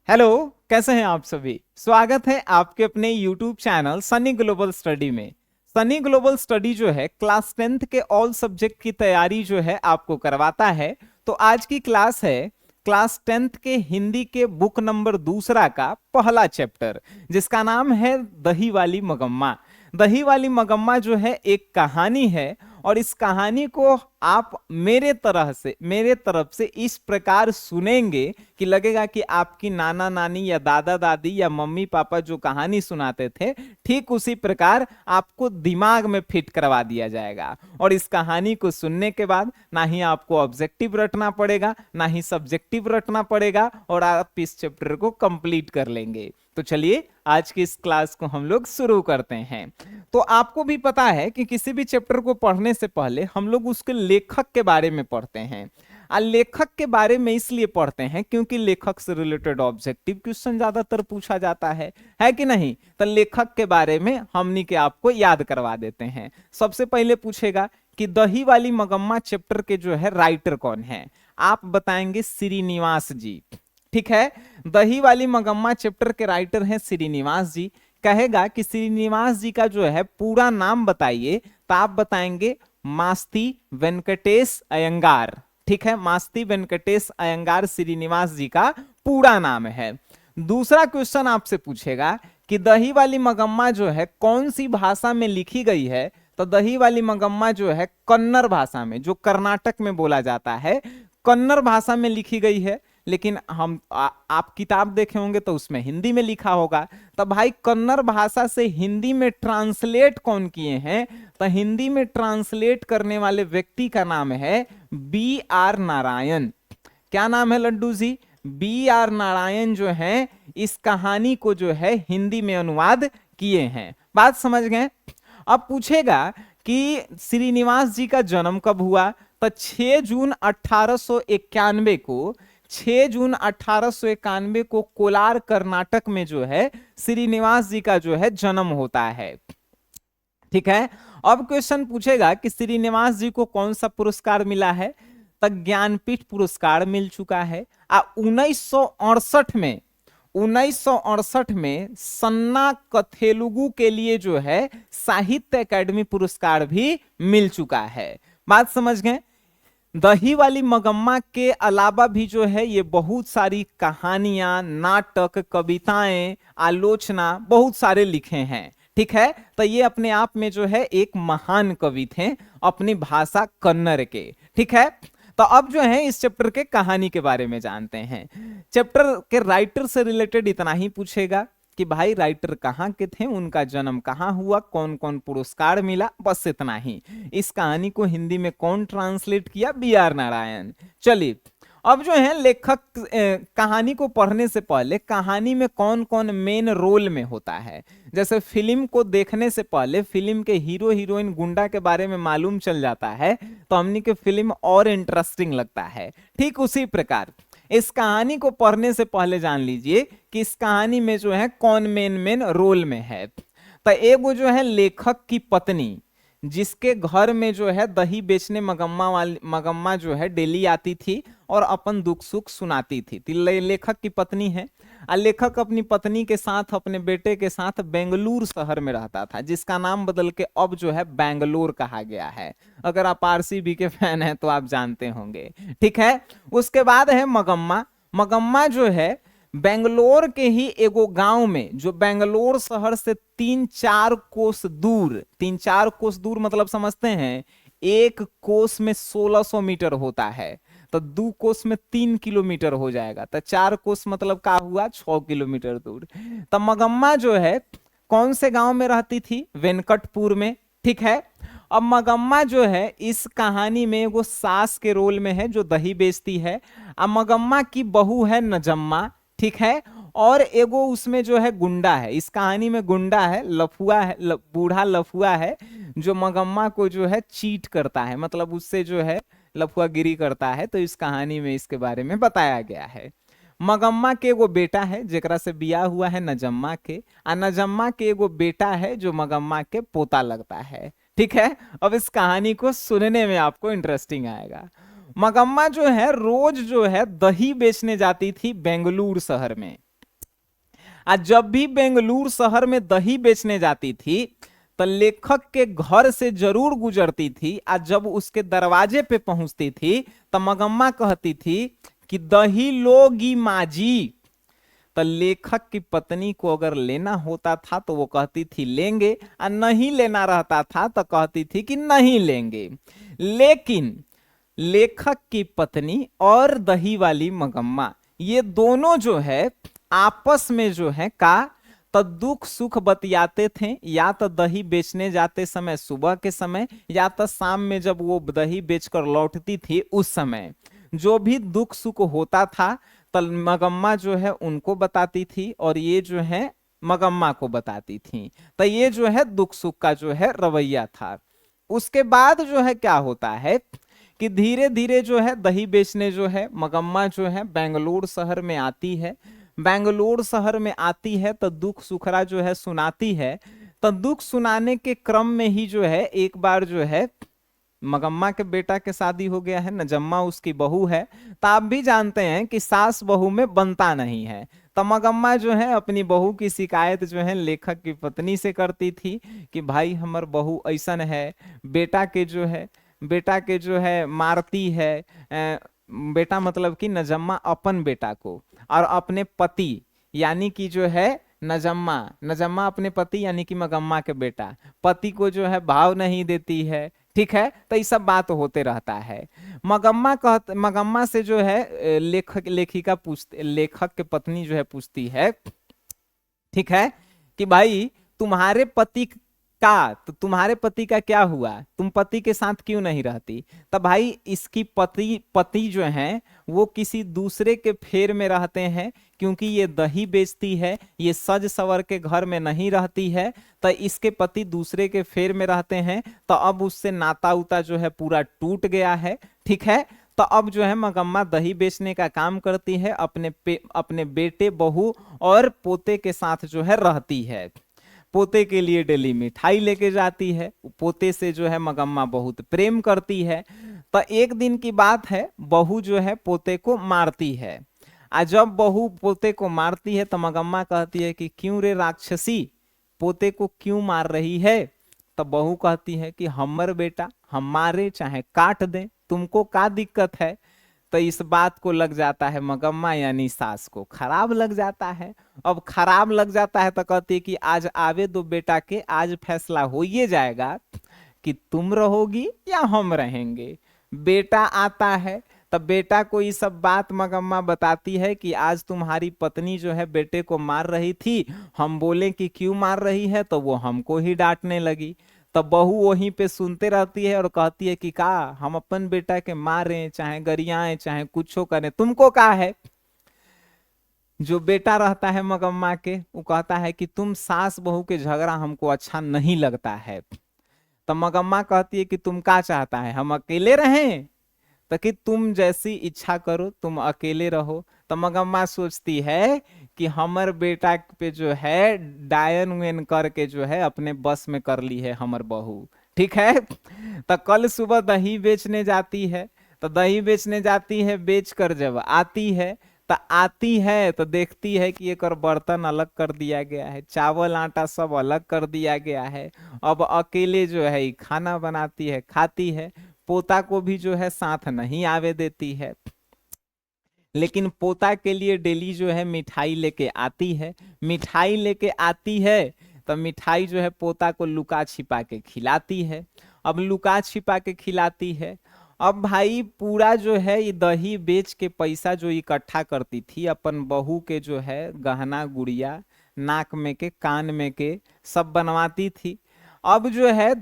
Hello, कैसे हैं आप सभी। स्वागत है आपके अपने YouTube channel Sunny global study में। सनी ग्लोबल स्टडी जो है क्लास 10th के ऑल सब्जेक्ट की तैयारी जो है आपको करवाता है। तो आज की क्लास है क्लास 10th के हिंदी के बुक नंबर दूसरा का पहला चैप्टर, जिसका नाम है दही वाली मगम्मा। दही वाली मगम्मा जो है एक कहानी है, और इस कहानी को आप मेरे तरफ से इस प्रकार सुनेंगे कि लगेगा कि आपकी नाना नानी या दादा दादी या मम्मी पापा जो कहानी सुनाते थे, ठीक उसी प्रकार आपको दिमाग में फिट करवा दिया जाएगा। और इस कहानी को सुनने के बाद ना ही आपको ऑब्जेक्टिव रटना पड़ेगा, ना ही सब्जेक्टिव रटना पड़ेगा, और आप इस चैप्टर को कंप्लीट कर लेंगे। तो चलिए आज की इस क्लास को हम लोग शुरू करते हैं। तो आपको भी पता है कि किसी भी चैप्टर को पढ़ने से पहले हम लोग उसके लेखक के बारे में पढ़ते हैं। लेखक के बारे में इसलिए पढ़ते हैं क्योंकि लेखक से रिलेटेड ऑब्जेक्टिव क्वेश्चन ज्यादातर पूछा जाता है कि नहीं। तो लेखक के बारे में हमनी के आपको याद करवा देते हैं। सबसे पहले पूछेगा कि दही वाली मगम्मा चैप्टर के जो है राइटर कौन है। आप बताएंगे श्रीनिवास जी। ठीक है, दही वाली मगम्मा चैप्टर के राइटर हैं श्रीनिवास जी। कहेगा कि श्रीनिवास जी का जो है पूरा नाम बताइए, तो आप बताएंगे मास्ती वेंकटेश अयंगार। ठीक है, मास्ती वेंकटेश अयंगार श्रीनिवास जी का पूरा नाम है। दूसरा क्वेश्चन आपसे पूछेगा कि दही वाली मगम्मा जो है कौन सी भाषा में लिखी गई है। तो दही वाली मगम्मा जो है कन्नड़ भाषा में, जो कर्नाटक में बोला जाता है, कन्नड़ भाषा में लिखी गई है। लेकिन आप किताब देखे होंगे तो उसमें हिंदी में लिखा होगा। तो भाई कन्नड़ भाषा से हिंदी में ट्रांसलेट कौन किए हैं। तो हिंदी में ट्रांसलेट करने वाले व्यक्ति का नाम है B.R. नारायण। क्या नाम है लड्डू जी? B.R. नारायण जो है इस कहानी को जो है हिंदी में अनुवाद किए हैं। बात समझ गए। अब पूछेगा कि श्रीनिवास जी का जन्म कब हुआ। तो 6 जून 1891 को 6 जून 1891 को कोलार कर्नाटक में जो है श्रीनिवास जी का जो है जन्म होता है। ठीक है, अब क्वेश्चन पूछेगा कि श्रीनिवास जी को कौन सा पुरस्कार मिला है। तो ज्ञानपीठ पुरस्कार मिल चुका है। 1968 में सन्ना कथेलुगु के लिए जो है साहित्य अकादमी पुरस्कार भी मिल चुका है। बात समझ गए। दही वाली मगम्मा के अलावा भी जो है ये बहुत सारी कहानियां, नाटक, कविताएं, आलोचना बहुत सारे लिखे हैं। ठीक है, तो ये अपने आप में जो है एक महान कवि थे अपनी भाषा कन्नड़ के। ठीक है, तो अब जो है इस चैप्टर के कहानी के बारे में जानते हैं। चैप्टर के राइटर से रिलेटेड इतना ही पूछेगा कि भाई राइटर कहाँ के थे, उनका जन्म कहाँ हुआ, कौन कौन पुरस्कार मिला, बस इतना ही। इस कहानी को हिंदी में कौन ट्रांसलेट किया? B.R. नारायण। चलिए अब जो है लेखक कहानी को पढ़ने से पहले कहानी में कौन कौन मेन रोल में होता है। जैसे फिल्म को देखने से पहले फिल्म के हीरो हीरोइन गुंडा के बारे में मालूम चल जाता है, तो हमनी के फिल्म और इंटरेस्टिंग लगता है। ठीक उसी प्रकार इस कहानी को पढ़ने से पहले जान लीजिए कि इस कहानी में जो है कौन मेन रोल में है। तो एगो जो है लेखक की पत्नी, जिसके घर में जो है दही बेचने मगम्मा जो है डेली आती थी और अपन दुख सुख सुनाती थी। लेखक की पत्नी है। लेखक अपनी पत्नी के साथ, अपने बेटे के साथ बेंगलुरु शहर में रहता था, जिसका नाम बदल के अब जो है बैंगलोर कहा गया है। अगर आप RCB के फैन हैं तो आप जानते होंगे। ठीक है, उसके बाद है मगम्मा। मगम्मा जो है बेंगलोर के ही एगो गांव में, जो बेंगलोर शहर से 3-4 कोस दूर, 3-4 कोस दूर मतलब समझते हैं, एक कोस में 1600 मीटर होता है। तो 2 कोस में 3 किलोमीटर हो जाएगा। तो 4 कोस मतलब क्या हुआ? 6 किलोमीटर दूर। तो मगम्मा जो है कौन से गांव में रहती थी? वेंकटपुर में। ठीक है, अब मगम्मा जो है इस कहानी में वो सास के रोल में है जो दही बेचती है। अब मगम्मा की बहू है नजम्मा। ठीक है, और एगो उसमें जो है गुंडा है। इस कहानी में गुंडा है, लफुआ है, बूढ़ा लफुआ है, जो मगम्मा को जो है चीट करता है, मतलब उससे जो है लफुआगिरी करता है। तो इस कहानी में इसके बारे में बताया गया है। मगम्मा के एगो बेटा है जेकरा से बियाह हुआ है नजम्मा के, और नजम्मा के एगो बेटा है जो मगम्मा के पोता लगता है। ठीक है, अब इस कहानी को सुनने में आपको इंटरेस्टिंग आएगा। मगम्मा जो है रोज जो है दही बेचने जाती थी बेंगलुरु शहर में। आज जब भी बेंगलुरु शहर में दही बेचने जाती थी तो लेखक के घर से जरूर गुजरती थी। आज जब उसके दरवाजे पे पहुंचती थी तो मगम्मा कहती थी कि दही लोगी माजी। तो लेखक की पत्नी को अगर लेना होता था तो वो कहती थी लेंगे, और नहीं लेना रहता था तो कहती थी कि नहीं लेंगे। लेकिन लेखक की पत्नी और दही वाली मगम्मा ये दोनों जो है आपस में जो है का तो दुख सुख बतियाते थे, या तो दही बेचने जाते समय सुबह के समय, या तो शाम में जब वो दही बेचकर लौटती थी उस समय जो भी दुख सुख होता था तो मगम्मा जो है उनको बताती थी और ये जो है मगम्मा को बताती थी। तो ये जो है दुख सुख का जो है रवैया था। उसके बाद जो है क्या होता है कि धीरे धीरे जो है दही बेचने जो है मगम्मा जो है बेंगलुरु शहर में आती है। बेंगलुरु शहर में आती है तो दुख सुखरा जो है सुनाती है। तो दुख सुनाने के क्रम में ही जो है एक बार जो है मगम्मा के बेटा के शादी हो गया है, नजम्मा उसकी बहू है। तो आप भी जानते हैं कि सास बहू में बनता नहीं है। तो मगम्मा जो है अपनी बहू की शिकायत जो है लेखक की पत्नी से करती थी कि भाई हमर बहू ऐसन है, बेटा के जो है मारती है। बेटा मतलब कि नजम्मा अपन बेटा को और अपने पति यानी कि जो है नजम्मा नजम्मा अपने पति यानी कि मगम्मा के बेटा पति को जो है भाव नहीं देती है। ठीक है, तो ये सब बात होते रहता है। मगम्मा से जो है लेखक के पत्नी जो है पूछती है, ठीक है, कि भाई तुम्हारे पति का क्या हुआ, तुम पति के साथ क्यों नहीं रहती। तब भाई इसकी पति जो हैं वो किसी दूसरे के फेर में रहते हैं, क्योंकि ये दही बेचती है, ये सज सवर के घर में नहीं रहती है। तो इसके पति दूसरे के फेर में रहते हैं, तो अब उससे नाता उता जो है पूरा टूट गया है। ठीक है, तो अब जो है मगम्मा दही बेचने का काम करती है, अपने बेटे बहू और पोते के साथ जो है रहती है। पोते के लिए डेली मिठाई लेके जाती है। पोते से जो है मगम्मा बहुत प्रेम करती है। तो एक दिन की बात है, बहू जो है पोते को मारती है। आज जब बहू पोते को मारती है तो मगम्मा कहती है कि क्यों रे राक्षसी, पोते को क्यों मार रही है। तो बहू कहती है कि हमर बेटा हम मारे चाहे काट दें, तुमको क्या दिक्कत है। तो इस बात को लग जाता है मगम्मा यानी सास को खराब लग जाता है। अब खराब लग जाता है तो कहती है कि आज आवे दो बेटा के, आज फैसला हो ही जाएगा कि तुम रहोगी या हम रहेंगे। बेटा आता है तब बेटा को ये सब बात मगम्मा बताती है कि आज तुम्हारी पत्नी जो है बेटे को मार रही थी, हम बोले कि क्यों मार रही है तो वो हमको ही डांटने लगी। तब बहू वहीं पे सुनते रहती है और कहती है कि का हम अपन बेटा के मारें चाहे गरियाएं चाहे कुछ करें, तुमको का है। जो बेटा रहता है मगम्मा के वो कहता है कि तुम सास बहू के झगड़ा हमको अच्छा नहीं लगता है। तो मगम्मा कहती है कि तुम क्या चाहता है, हम अकेले रहें। तो कि तुम जैसी इच्छा करो, तुम अकेले रहो। तो मगम्मा सोचती है कि हमर बेटा पे जो है डायन वेन करके जो है अपने बस में कर ली है हमर बहू। ठीक है, तो कल सुबह दही बेचने जाती है। तो दही बेचने जाती है, बेच कर जब आती है तो देखती है कि एक और बर्तन अलग कर दिया गया है, चावल आटा सब अलग कर दिया गया है। अब अकेले जो है खाना बनाती है, खाती है। पोता को भी जो है साथ नहीं आवे देती है, लेकिन पोता के लिए डेली जो है मिठाई लेके आती है। मिठाई लेके आती है तो मिठाई जो है पोता को लुका छिपा के खिलाती है। अब लुका छिपा के खिलाती है। अब भाई पूरा जो है ये दही बेच के पैसा जो इकट्ठा करती थी अपन बहू के जो है गहना गुड़िया नाक में के कान में के सब बनवाती थी। अब जो है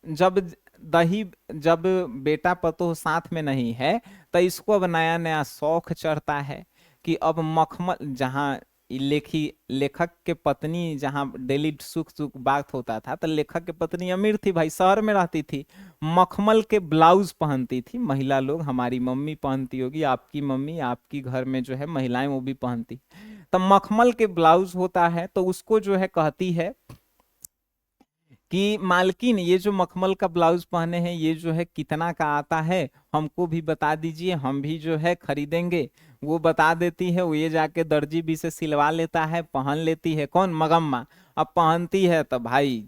जब बेटा पतोह साथ में नहीं है तो इसको अब नया नया शौक चढ़ता है कि अब मखमल जहाँ लेखक के पत्नी जहाँ डेली सुख सुख बात होता था, तो लेखक के पत्नी अमीर थी भाई, शहर में रहती थी, मखमल के ब्लाउज पहनती थी। महिला लोग, हमारी मम्मी पहनती होगी, आपकी मम्मी आपकी घर में जो है महिलाएं वो भी पहनती। तो मखमल के ब्लाउज होता है तो उसको जो है कहती है कि मालकिन ये जो मखमल का ब्लाउज पहने हैं ये जो है कितना का आता है, हमको भी बता दीजिए, हम भी जो है खरीदेंगे। वो बता देती है, वो ये जाके दर्जी भी से सिलवा लेता है, पहन लेती है। कौन? मगम्मा। अब पहनती है तो भाई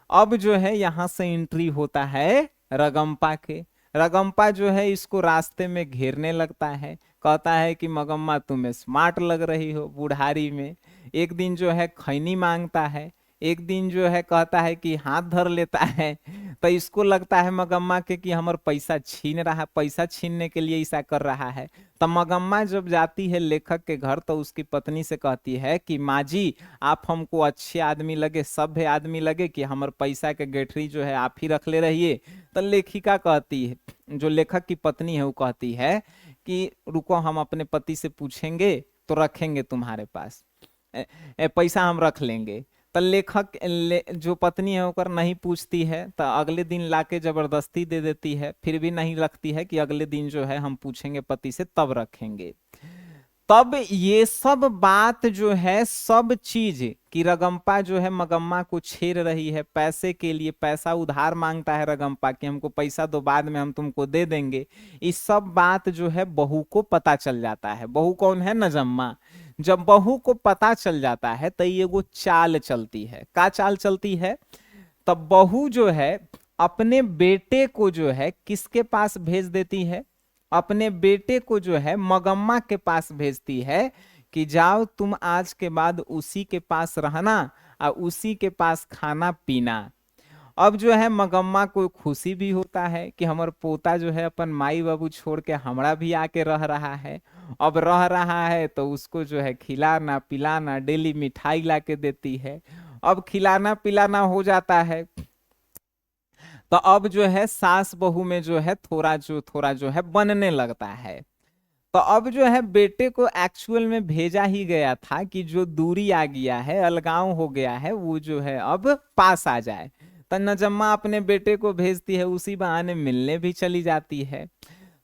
अब जो है यहाँ से एंट्री होता है रगम्पा के। रगम्पा जो है इसको रास्ते में घेरने लगता है, कहता है कि मगम्मा तुम्हें स्मार्ट लग रही हो बुढ़ारी में। एक दिन जो है खैनी मांगता है, एक दिन जो है कहता है कि हाथ धर लेता है। तो इसको लगता है मगम्मा के कि हमार पैसा छीन रहा है, पैसा छीनने के लिए ऐसा कर रहा है। तो मगम्मा जब जाती है लेखक के घर तो उसकी पत्नी से कहती है कि माँ जी आप हमको अच्छे आदमी लगे, सभ्य आदमी लगे, कि हमार पैसा के गेठरी जो है आप ही रख ले रहिए। तो लेखिका कहती है, जो लेखक की पत्नी है, वो कहती है कि रुको हम अपने पति से पूछेंगे तो रखेंगे तुम्हारे पास, पैसा हम रख लेंगे। तो लेखक जो पत्नी है होकर नहीं पूछती है, तो अगले दिन लाके जबरदस्ती दे देती है, फिर भी नहीं रखती है कि अगले दिन जो है हम पूछेंगे पति से तब रखेंगे। तब ये सब बात जो है, सब चीज कि रगम्पा जो है मगम्मा को छेड़ रही है पैसे के लिए, पैसा उधार मांगता है रगम्पा कि हमको पैसा दो बाद में हम तुमको दे देंगे, इस सब बात जो है बहू को पता चल जाता है। बहू कौन है? नजम्मा। जब बहू को पता चल जाता है तो ये वो चाल चलती है। का चाल चलती है? तब बहू जो है अपने बेटे को जो है किसके पास भेज देती है? अपने बेटे को जो है मगम्मा के पास भेजती है कि जाओ तुम आज के बाद उसी के पास रहना और उसी के पास खाना पीना। अब जो है मगम्मा को खुशी भी होता है कि हमार पोता जो है अपन माई बाबू छोड़ के हमरा भी आके रह रहा है। अब रह रहा है तो उसको जो है खिलाना पिलाना, डेली मिठाई ला के देती है। अब खिलाना पिलाना हो जाता है तो अब जो है सास बहू में जो है थोड़ा जो है बनने लगता है। तो अब जो है बेटे को एक्चुअल में भेजा ही गया था कि जो दूरी आ गया है, अलगाव हो गया है, वो जो है अब पास आ जाए। तो नजम्मा अपने बेटे को भेजती है, उसी बहाने मिलने भी चली जाती है।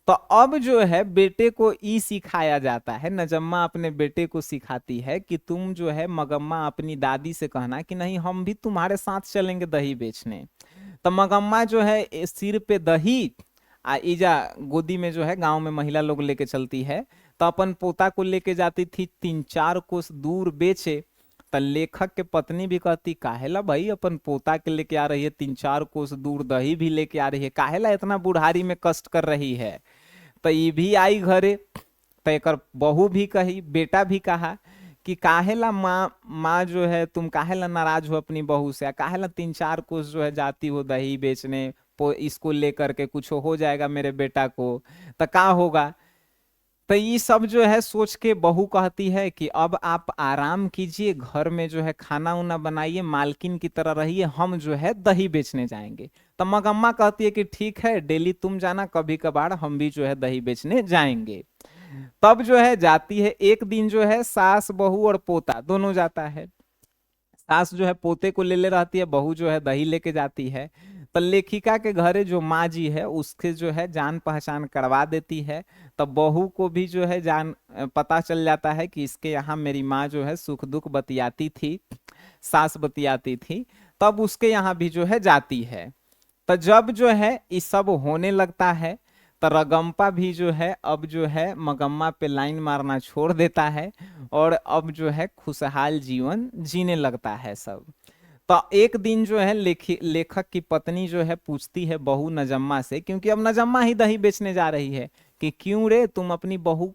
तो अब जो है बेटे को ई सिखाया जाता है, नजम्मा अपने बेटे को सिखाती है कि तुम जो है मगम्मा अपनी दादी से कहना कि नहीं हम भी तुम्हारे साथ चलेंगे दही बेचने। तो मगम्मा जो है सिर पे दही आ इजा गोदी में जो है गांव में महिला लोग लेके चलती है, तो अपन पोता को लेके जाती थी 3-4 कोस दूर बेचे। तो लेखक के पत्नी भी कहती काहेला भाई अपन पोता के लेके आ रही है 3-4 कोस दूर, दही भी लेके आ रही है, काहेला इतना बुढ़ारी में कष्ट कर रही है। तो ये भी आई घरे तो एक बहू भी कही, बेटा भी कहा कि काहेला माँ जो है तुम काहेला नाराज हो अपनी बहू से, काहेला 3-4 कोस जो है जाती हो दही बेचने, इसको लेकर के कुछ हो जाएगा मेरे बेटा को तो का होगा। तो ये सब जो है सोच के बहू कहती है कि अब आप आराम कीजिए, घर में जो है खाना उना बनाइए, मालकिन की तरह रहिए, हम जो है दही बेचने जाएंगे। तो मगम्मा कहती है कि ठीक है डेली तुम जाना, कभी कभार हम भी जो है दही बेचने जाएंगे। तब जो है जाती है, एक दिन जो है सास बहू और पोता दोनों जाता है। सास जो है पोते को ले रहती है, बहू जो है दही लेके जाती है। तो लेखिका के घरे जो माँ जी है उसके जो है जान पहचान करवा देती है। तो बहू को भी जो है पता चल जाता है कि इसके यहाँ मेरी माँ जो है सुख दुख बतियाती थी, सास बतियाती थी, तब उसके यहाँ भी जो है जाती है। तो जब जो है ये सब होने लगता है तो रगम्पा भी जो है अब जो है मगम्मा पे लाइन मारना छोड़ देता है और अब जो है खुशहाल जीवन जीने लगता है सब। तो एक दिन जो है लेखक की पत्नी जो है पूछती है बहू नजम्मा से, क्योंकि अब नजम्मा ही दही बेचने जा रही है, कि क्यों रे तुम अपनी बहू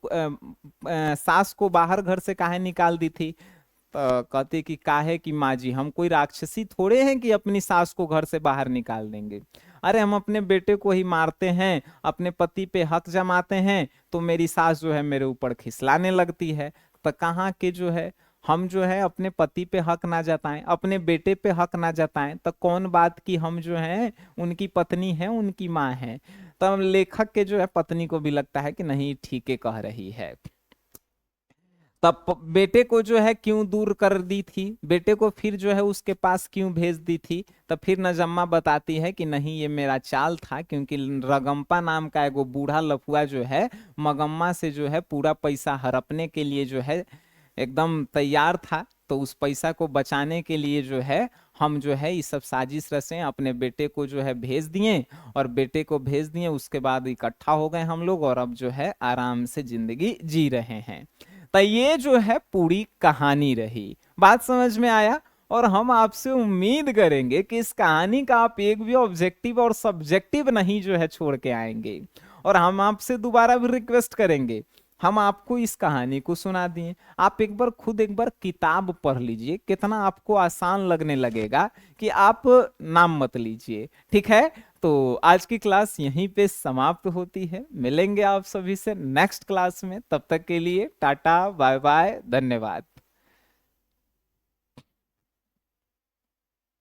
सास को बाहर घर से काहे निकाल दी थी। तो कहती कि काहे कि माँ जी हम कोई राक्षसी थोड़े हैं कि अपनी सास को घर से बाहर निकाल देंगे। अरे हम अपने बेटे को ही मारते हैं, अपने पति पे हक जमाते हैं, तो मेरी सास जो है मेरे ऊपर खिसलाने लगती है। तो कहाँ के जो है हम जो है अपने पति पे हक ना जताएं, अपने बेटे पे हक ना जताएं, तो कौन बात की हम जो है उनकी पत्नी है, उनकी माँ है। तब लेखक के जो है पत्नी को भी लगता है कि नहीं ठीक है कह रही है। तब बेटे को जो है क्यों दूर कर दी थी, बेटे को फिर जो है उसके पास क्यों भेज दी थी, तो फिर नजम्मा बताती है कि नहीं ये मेरा चाल था, क्योंकि रगम्पा नाम का एगो बूढ़ा लफुआ जो है मगम्मा से जो है पूरा पैसा हड़पने के लिए जो है एकदम तैयार था। तो उस पैसा को बचाने के लिए जो है हम जो है ये सब साजिश रचे अपने बेटे को जो है भेज दिए, और बेटे को भेज दिए, उसके बाद इकट्ठा हो गए हम लोग, और अब जो है आराम से जिंदगी जी रहे हैं। तो ये जो है पूरी कहानी रही। बात समझ में आया? और हम आपसे उम्मीद करेंगे कि इस कहानी का आप एक भी ऑब्जेक्टिव और सब्जेक्टिव नहीं जो है छोड़ के आएंगे। और हम आपसे दोबारा भी रिक्वेस्ट करेंगे, हम आपको इस कहानी को सुना दिए, आप एक बार खुद एक बार किताब पढ़ लीजिए, कितना आपको आसान लगने लगेगा कि आप नाम मत लीजिए। ठीक है, तो आज की क्लास यहीं पे समाप्त होती है। मिलेंगे आप सभी से नेक्स्ट क्लास में, तब तक के लिए टाटा बाय बाय, धन्यवाद।